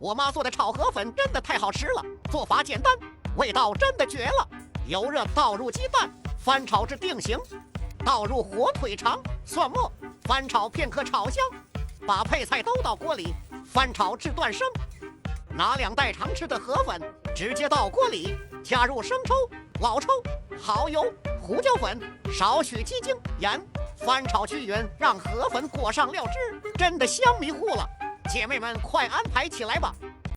我妈做的炒河粉真的太好吃了，做法简单，味道真的绝了。油热倒入鸡蛋，翻炒至定型，倒入火腿肠、蒜末，翻炒片刻炒香，把配菜都到锅里，翻炒至断生。拿2袋常吃的河粉直接到锅里，加入生抽、老抽、蚝油、胡椒粉，少许鸡精、盐，翻炒均匀，让河粉裹上料汁，真的香迷糊了。姐妹们，快安排起来吧！